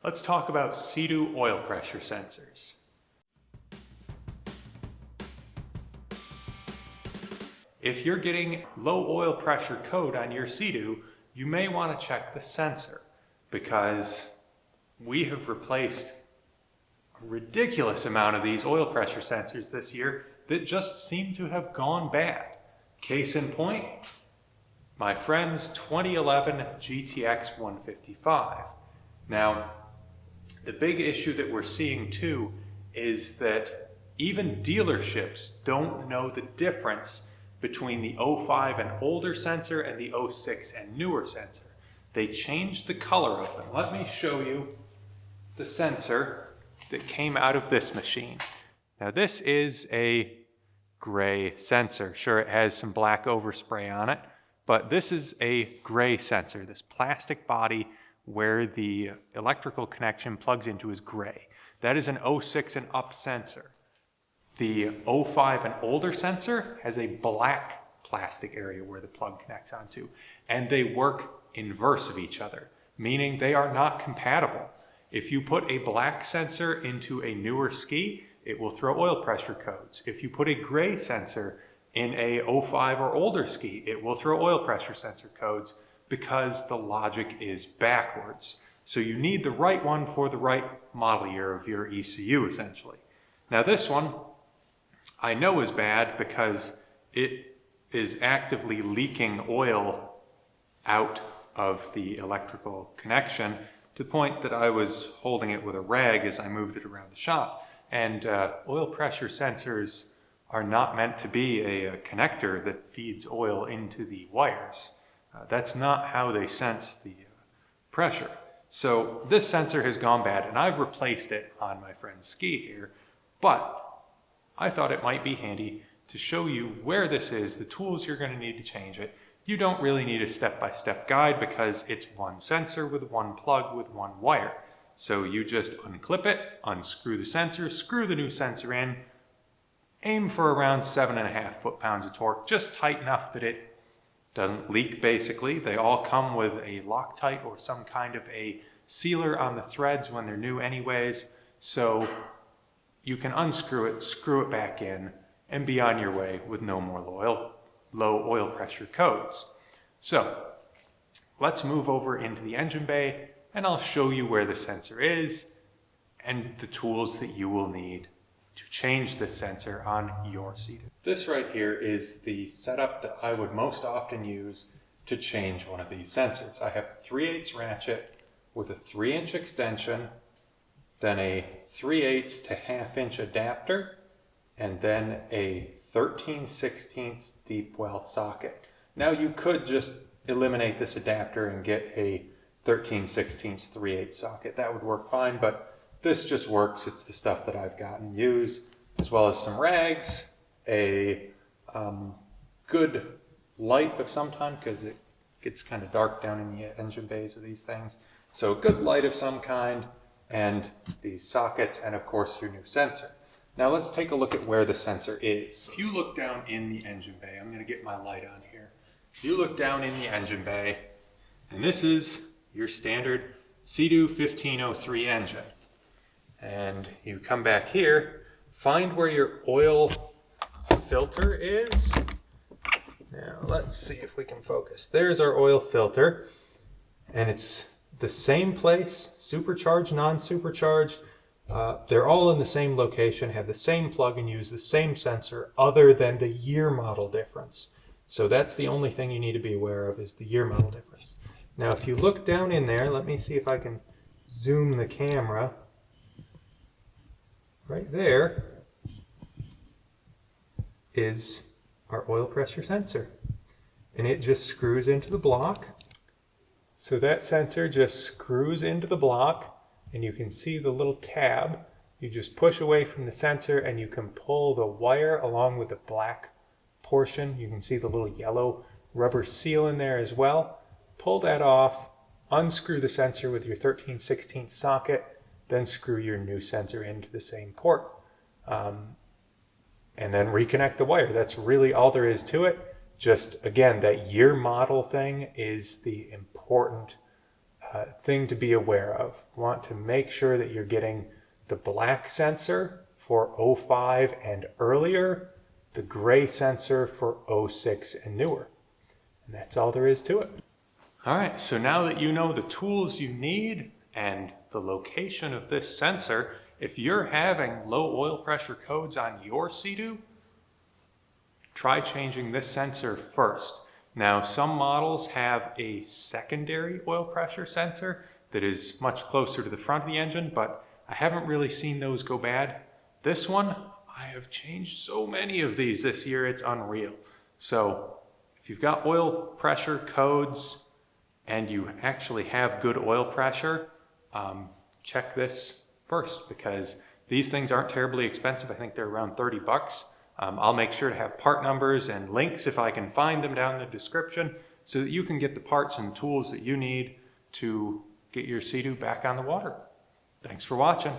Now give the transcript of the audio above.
Let's talk about Seadoo oil pressure sensors. If you're getting low oil pressure code on your Seadoo, you may want to check the sensor, because we have replaced a ridiculous amount of these oil pressure sensors this year that just seem to have gone bad. Case in point, my friend's 2011 GTX 155. Now, the big issue that we're seeing too is that even dealerships don't know the difference between the 05 and older sensor and the 06 and newer sensor. They changed the color of them. Let me show you the sensor that came out of this machine. Now this is a gray sensor. Sure, it has some black overspray on it, but this is a gray sensor. This plastic body where the electrical connection plugs into is gray. That is an 06 and up sensor. The 05 and older sensor has a black plastic area where the plug connects onto, and they work inverse of each other, meaning they are not compatible. If you put a black sensor into a newer ski, it will throw oil pressure codes. If you put a gray sensor in a 05 or older ski, it will throw oil pressure sensor codes, because the logic is backwards. So you need the right one for the right model year of your ECU, essentially. Now this one I know is bad because it is actively leaking oil out of the electrical connection, to the point that I was holding it with a rag as I moved it around the shop. And oil pressure sensors are not meant to be a connector that feeds oil into the wires. That's not how they sense the pressure. So this sensor has gone bad, and I've replaced it on my friend's ski here, but I thought it might be handy to show you where this is, the tools you're going to need to change it. You don't really need a step-by-step guide because it's one sensor with one plug with one wire. So you just unclip it, unscrew the sensor, screw the new sensor in, aim for around 7.5 foot-pounds of torque, just tight enough that it doesn't leak. Basically, they all come with a Loctite or some kind of a sealer on the threads when they're new anyways, so you can unscrew it, screw it back in, and be on your way with no more low oil pressure codes. So let's move over into the engine bay, and I'll show you where the sensor is and the tools that you will need to change this sensor on your Seadoo. This right here is the setup that I would most often use to change one of these sensors. I have a 3/8 ratchet with a 3-inch extension, then a 3/8 to 1/2 inch adapter, and then a 13/16 deep well socket. Now you could just eliminate this adapter and get a 13/16 3/8 socket. That would work fine, but this just works. It's the stuff that I've gotten use, as well as some rags, a good light of some kind, because it gets kind of dark down in the engine bays of these things. So a good light of some kind, and these sockets, and of course your new sensor. Now let's take a look at where the sensor is. If you look down in the engine bay, I'm going to get my light on here. If you look down in the engine bay, and this is your standard Seadoo 1503 engine. And you come back here, find where your oil filter is. Now let's see if we can focus. There's our oil filter, and it's the same place, supercharged, non-supercharged. They're all in the same location, have the same plug, and use the same sensor, other than the year model difference. So that's the only thing you need to be aware of, is the year model difference. Now if you look down in there, let me see if I can zoom the camera. Right there is our oil pressure sensor, and it just screws into the block. So that sensor just screws into the block, and you can see the little tab. You just push away from the sensor and you can pull the wire along with the black portion. You can see the little yellow rubber seal in there as well. Pull that off, unscrew the sensor with your 13/16 socket, then screw your new sensor into the same port. And then reconnect the wire. That's really all there is to it. Just, again, that year model thing is the important thing to be aware of. Want to make sure that you're getting the black sensor for 05 and earlier, the gray sensor for 06 and newer. And that's all there is to it. All right, so now that you know the tools you need and the location of this sensor, if you're having low oil pressure codes on your Seadoo, try changing this sensor first. Now, some models have a secondary oil pressure sensor that is much closer to the front of the engine, but I haven't really seen those go bad. This one, I have changed so many of these this year, it's unreal. So if you've got oil pressure codes and you actually have good oil pressure, check this first, because these things aren't terribly expensive. I think they're around 30 bucks. I'll make sure to have part numbers and links if I can find them down in the description so that you can get the parts and tools that you need to get your Seadoo back on the water. Thanks for watching.